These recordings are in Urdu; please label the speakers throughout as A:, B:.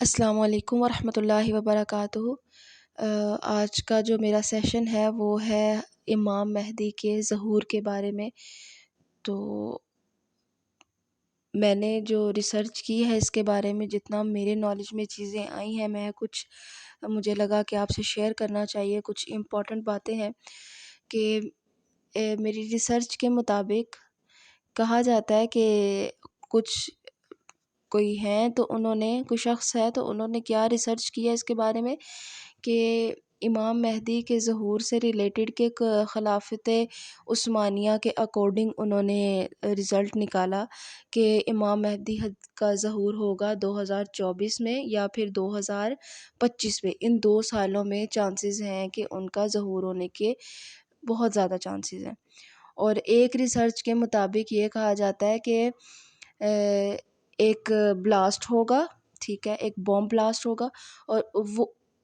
A: السلام علیکم ورحمۃ اللہ وبرکاتہ۔ آج کا جو میرا سیشن ہے وہ ہے امام مہدی کے ظہور کے بارے میں۔ تو میں نے جو ریسرچ کی ہے اس کے بارے میں، جتنا میرے نالج میں چیزیں آئی ہیں، میں کچھ مجھے لگا کہ آپ سے شیئر کرنا چاہیے۔ کچھ امپورٹنٹ باتیں ہیں کہ میری ریسرچ کے مطابق کہا جاتا ہے کہ کچھ کوئی ہیں تو انہوں نے کوئی شخص ہے تو انہوں نے کیا ریسرچ کیا اس کے بارے میں کہ امام مہدی کے ظہور سے ریلیٹڈ کے خلافت عثمانیہ کے اکارڈنگ انہوں نے رزلٹ نکالا کہ امام مہدی کا ظہور ہوگا 2024 میں یا پھر 2025 میں۔ ان 2 سالوں میں چانسز ہیں کہ ان کا ظہور ہونے کے بہت زیادہ چانسز ہیں۔ اور ایک ریسرچ کے مطابق یہ کہا جاتا ہے کہ ایک بلاسٹ ہوگا، ٹھیک ہے، ایک بوم بلاسٹ ہوگا، اور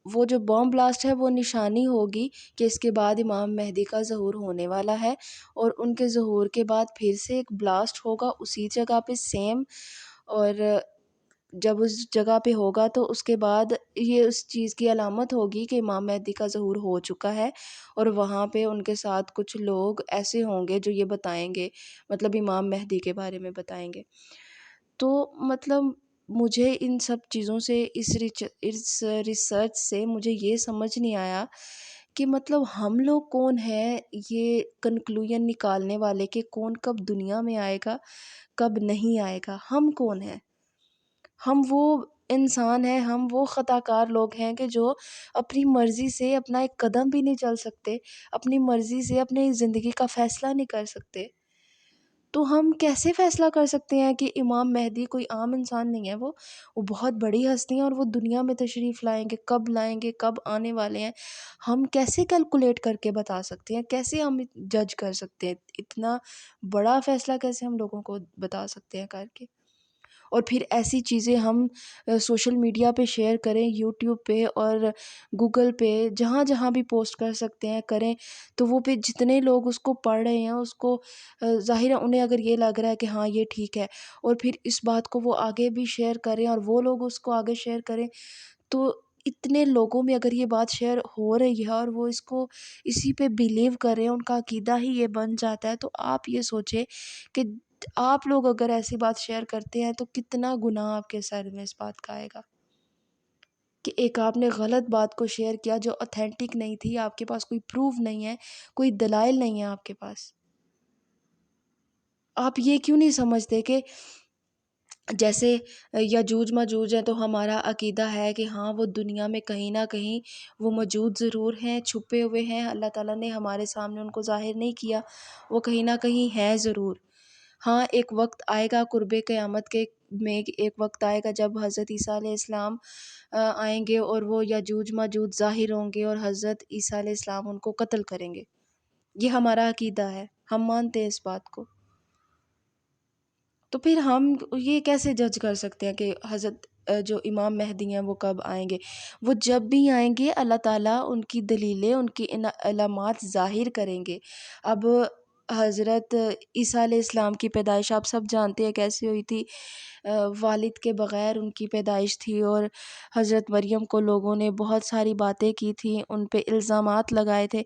A: وہ جو بوم بلاسٹ ہے وہ نشانی ہوگی کہ اس کے بعد امام مہدی کا ظہور ہونے والا ہے۔ اور ان کے ظہور کے بعد پھر سے ایک بلاسٹ ہوگا اسی جگہ پہ سیم، اور جب اس جگہ پہ ہوگا تو اس کے بعد یہ اس چیز کی علامت ہوگی کہ امام مہدی کا ظہور ہو چکا ہے، اور وہاں پہ ان کے ساتھ کچھ لوگ ایسے ہوں گے جو یہ بتائیں گے، مطلب امام مہدی کے بارے میں بتائیں گے۔ تو مطلب مجھے ان سب چیزوں سے اس ریسرچ سے مجھے یہ سمجھ نہیں آیا کہ مطلب ہم لوگ کون ہیں یہ کنکلوژن نکالنے والے کہ کون کب دنیا میں آئے گا کب نہیں آئے گا۔ ہم کون ہیں؟ ہم وہ انسان ہیں، ہم وہ خطا کار لوگ ہیں کہ جو اپنی مرضی سے اپنا ایک قدم بھی نہیں چل سکتے، اپنی مرضی سے اپنی زندگی کا فیصلہ نہیں کر سکتے۔ تو ہم کیسے فیصلہ کر سکتے ہیں کہ امام مہدی کوئی عام انسان نہیں ہے، وہ بہت بڑی ہستی ہیں، اور وہ دنیا میں تشریف لائیں گے، کب آنے والے ہیں؟ ہم کیسے کیلکولیٹ کر کے بتا سکتے ہیں؟ کیسے ہم جج کر سکتے ہیں؟ اتنا بڑا فیصلہ کیسے ہم لوگوں کو بتا سکتے ہیں کر کے؟ اور پھر ایسی چیزیں ہم سوشل میڈیا پہ شیئر کریں، یوٹیوب پہ اور گوگل پہ، جہاں جہاں بھی پوسٹ کر سکتے ہیں کریں، تو وہ پہ جتنے لوگ اس کو پڑھ رہے ہیں اس کو ظاہر ہے انہیں اگر یہ لگ رہا ہے کہ ہاں یہ ٹھیک ہے، اور پھر اس بات کو وہ آگے بھی شیئر کریں اور وہ لوگ اس کو آگے شیئر کریں، تو اتنے لوگوں میں اگر یہ بات شیئر ہو رہی ہے اور وہ اس کو اسی پہ بیلیو کریں، ان کا عقیدہ ہی یہ بن جاتا ہے، تو آپ یہ سوچیں کہ آپ لوگ اگر ایسی بات شیئر کرتے ہیں تو کتنا گناہ آپ کے سر میں اس بات کا آئے گا کہ ایک آپ نے غلط بات کو شیئر کیا جو اتھینٹک نہیں تھی، آپ کے پاس کوئی پروف نہیں ہے، کوئی دلائل نہیں ہے آپ کے پاس۔ آپ یہ کیوں نہیں سمجھتے کہ جیسے یاجوج ماجوج ہیں تو ہمارا عقیدہ ہے کہ ہاں وہ دنیا میں کہیں نہ کہیں وہ موجود ضرور ہیں، چھپے ہوئے ہیں، اللہ تعالیٰ نے ہمارے سامنے ان کو ظاہر نہیں کیا، وہ کہیں نہ کہیں ہیں ضرور۔ ہاں ایک وقت آئے گا قرب قیامت کے میں، ایک وقت آئے گا جب حضرت عیسیٰ علیہ السلام آئیں گے اور وہ یاجوج ماجوج ظاہر ہوں گے اور حضرت عیسیٰ علیہ السلام ان کو قتل کریں گے۔ یہ ہمارا عقیدہ ہے، ہم مانتے ہیں اس بات کو۔ تو پھر ہم یہ کیسے جج کر سکتے ہیں کہ حضرت جو امام مہدی ہیں وہ کب آئیں گے؟ وہ جب بھی آئیں گے اللہ تعالیٰ ان کی دلیلیں، ان کی علامات ظاہر کریں گے۔ اب حضرت عیسیٰ علیہ السلام کی پیدائش آپ سب جانتے ہیں کیسے ہوئی تھی، والد کے بغیر ان کی پیدائش تھی، اور حضرت مریم کو لوگوں نے بہت ساری باتیں کی تھیں، ان پہ الزامات لگائے تھے،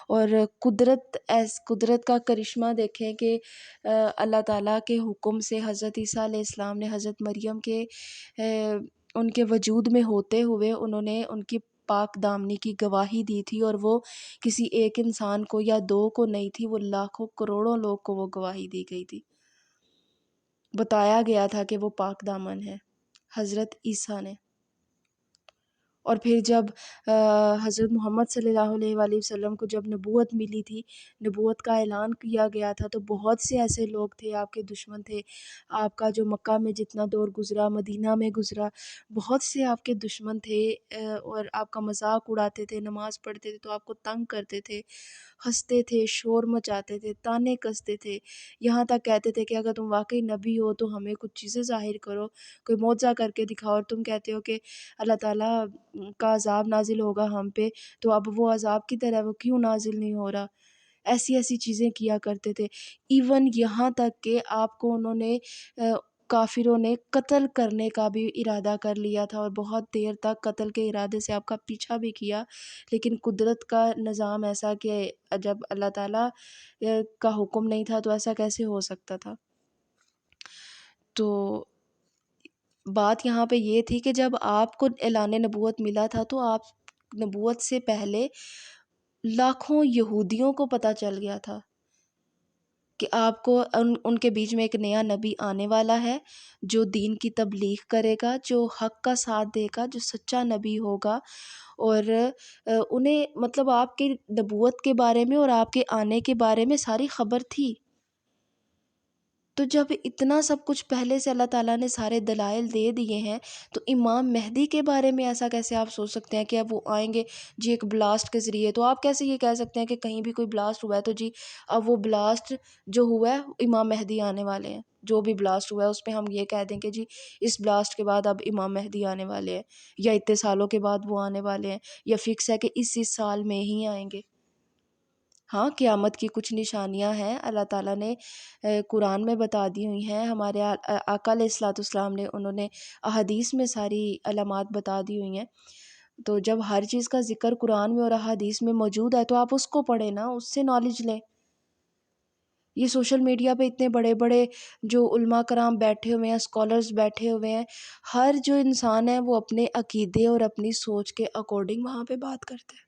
A: اور قدرت کا کرشمہ دیکھیں کہ اللہ تعالیٰ کے حکم سے حضرت عیسیٰ علیہ السلام نے حضرت مریم کے ان کے وجود میں ہوتے ہوئے انہوں نے ان کی پاک دامنی کی گواہی دی تھی، اور وہ کسی ایک انسان کو یا 2 کو نہیں تھی، وہ لاکھوں کروڑوں لوگ کو وہ گواہی دی گئی تھی۔ بتایا گیا تھا کہ وہ پاک دامن ہے حضرت عیسیٰ نے۔ اور پھر جب حضرت محمد صلی اللہ علیہ وآلہ وسلم کو جب نبوت ملی تھی، نبوت کا اعلان کیا گیا تھا، تو بہت سے ایسے لوگ تھے، آپ کے دشمن تھے، آپ کا جو مکہ میں جتنا دور گزرا، مدینہ میں گزرا، بہت سے آپ کے دشمن تھے، اور آپ کا مذاق اڑاتے تھے، نماز پڑھتے تھے تو آپ کو تنگ کرتے تھے، ہنستے تھے، شور مچاتے تھے، تانے کستے تھے، یہاں تک کہتے تھے کہ اگر تم واقعی نبی ہو تو ہمیں کچھ چیزیں ظاہر کرو، کوئی معجزہ کر کے دکھاؤ، اور تم کہتے ہو کہ اللہ تعالیٰ کا عذاب نازل ہوگا ہم پہ، تو اب وہ عذاب کی طرح وہ کیوں نازل نہیں ہو رہا؟ ایسی ایسی چیزیں کیا کرتے تھے۔ ایون یہاں تک کہ آپ کو انہوں نے کافروں نے قتل کرنے کا بھی ارادہ کر لیا تھا، اور بہت دیر تک قتل کے ارادے سے آپ کا پیچھا بھی کیا، لیکن قدرت کا نظام ایسا کہ جب اللہ تعالیٰ کا حکم نہیں تھا تو ایسا کیسے ہو سکتا تھا۔ تو بات یہاں پہ یہ تھی کہ جب آپ کو اعلان نبوت ملا تھا تو آپ نبوت سے پہلے لاکھوں یہودیوں کو پتہ چل گیا تھا کہ آپ کو ان کے بیچ میں ایک نیا نبی آنے والا ہے، جو دین کی تبلیغ کرے گا، جو حق کا ساتھ دے گا، جو سچا نبی ہوگا۔ اور انہیں مطلب آپ کی نبوت کے بارے میں اور آپ کے آنے کے بارے میں ساری خبر تھی۔ تو جب اتنا سب کچھ پہلے سے اللہ تعالیٰ نے سارے دلائل دے دیے ہیں، تو امام مہدی کے بارے میں ایسا کیسے آپ سوچ سکتے ہیں کہ اب وہ آئیں گے جی ایک بلاسٹ کے ذریعے؟ تو آپ کیسے یہ کہہ سکتے ہیں کہ کہیں بھی کوئی بلاسٹ ہوا ہے تو جی اب وہ بلاسٹ جو ہوا ہے امام مہدی آنے والے ہیں؟ جو بھی بلاسٹ ہوا ہے اس پہ ہم یہ کہہ دیں کہ جی اس بلاسٹ کے بعد اب امام مہدی آنے والے ہیں، یا اتنے سالوں کے بعد وہ آنے والے ہیں، یا فکس ہے کہ اسی سال میں ہی آئیں گے؟ ہاں، قیامت کی کچھ نشانیاں ہیں، اللہ تعالیٰ نے قرآن میں بتا دی ہوئی ہیں، ہمارے آقا علیہ الصلوۃ والسلام نے انہوں نے احادیث میں ساری علامات بتا دی ہوئی ہیں۔ تو جب ہر چیز کا ذکر قرآن میں اور احادیث میں موجود ہے تو آپ اس کو پڑھیں نا، اس سے نالج لیں۔ یہ سوشل میڈیا پہ اتنے بڑے بڑے جو علماء کرام بیٹھے ہوئے ہیں، اسکالرز بیٹھے ہوئے ہیں، ہر جو انسان ہے وہ اپنے عقیدے اور اپنی سوچ کے اکارڈنگ وہاں پہ بات کرتا ہے۔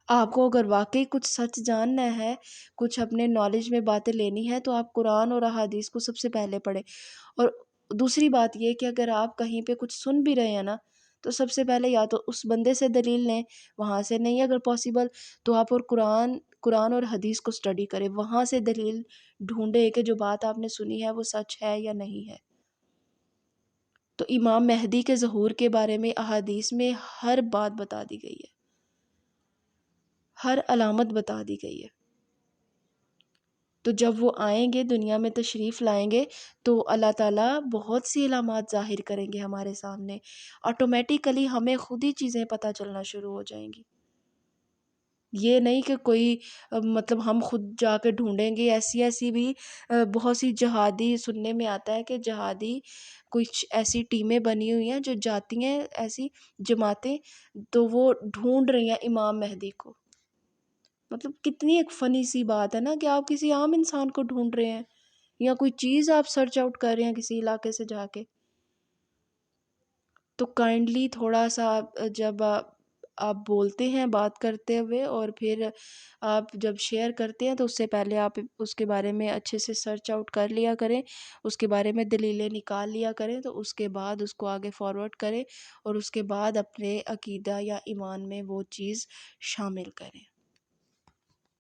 A: آپ کو اگر واقعی کچھ سچ جاننا ہے، کچھ اپنے نالج میں باتیں لینی ہے، تو آپ قرآن اور احادیث کو سب سے پہلے پڑھیں۔ اور دوسری بات یہ کہ اگر آپ کہیں پہ کچھ سن بھی رہے ہیں نا، تو سب سے پہلے یا تو اس بندے سے دلیل لیں، وہاں سے نہیں اگر پاسبل تو آپ اور قرآن اور حدیث کو اسٹڈی کریں، وہاں سے دلیل ڈھونڈیں کہ جو بات آپ نے سنی ہے وہ سچ ہے یا نہیں ہے۔ تو امام مہدی کے ظہور کے بارے میں احادیث میں ہر بات بتا دی گئی ہے، ہر علامت بتا دی گئی ہے۔ تو جب وہ آئیں گے، دنیا میں تشریف لائیں گے، تو اللہ تعالیٰ بہت سی علامات ظاہر کریں گے ہمارے سامنے، آٹومیٹیکلی ہمیں خود ہی چیزیں پتہ چلنا شروع ہو جائیں گی۔ یہ نہیں کہ کوئی مطلب ہم خود جا کے ڈھونڈیں گے، ایسی بھی بہت سی جہادی سننے میں آتا ہے کہ جہادی کچھ ایسی ٹیمیں بنی ہوئی ہیں جو جاتی ہیں، ایسی جماعتیں، تو وہ ڈھونڈ رہی ہیں امام مہدی کو۔ مطلب کتنی ایک فنی سی بات ہے نا کہ آپ کسی عام انسان کو ڈھونڈ رہے ہیں، یا کوئی چیز آپ سرچ آؤٹ کر رہے ہیں کسی علاقے سے جا کے۔ تو کائنڈلی تھوڑا سا جب آپ بولتے ہیں بات کرتے ہوئے، اور پھر آپ جب شیئر کرتے ہیں تو اس سے پہلے آپ اس کے بارے میں اچھے سے سرچ آؤٹ کر لیا کریں، اس کے بارے میں دلیلیں نکال لیا کریں، تو اس کے بعد اس کو آگے فارورڈ کریں، اور اس کے بعد اپنے عقیدہ یا ایمان میں وہ چیز شامل کریں۔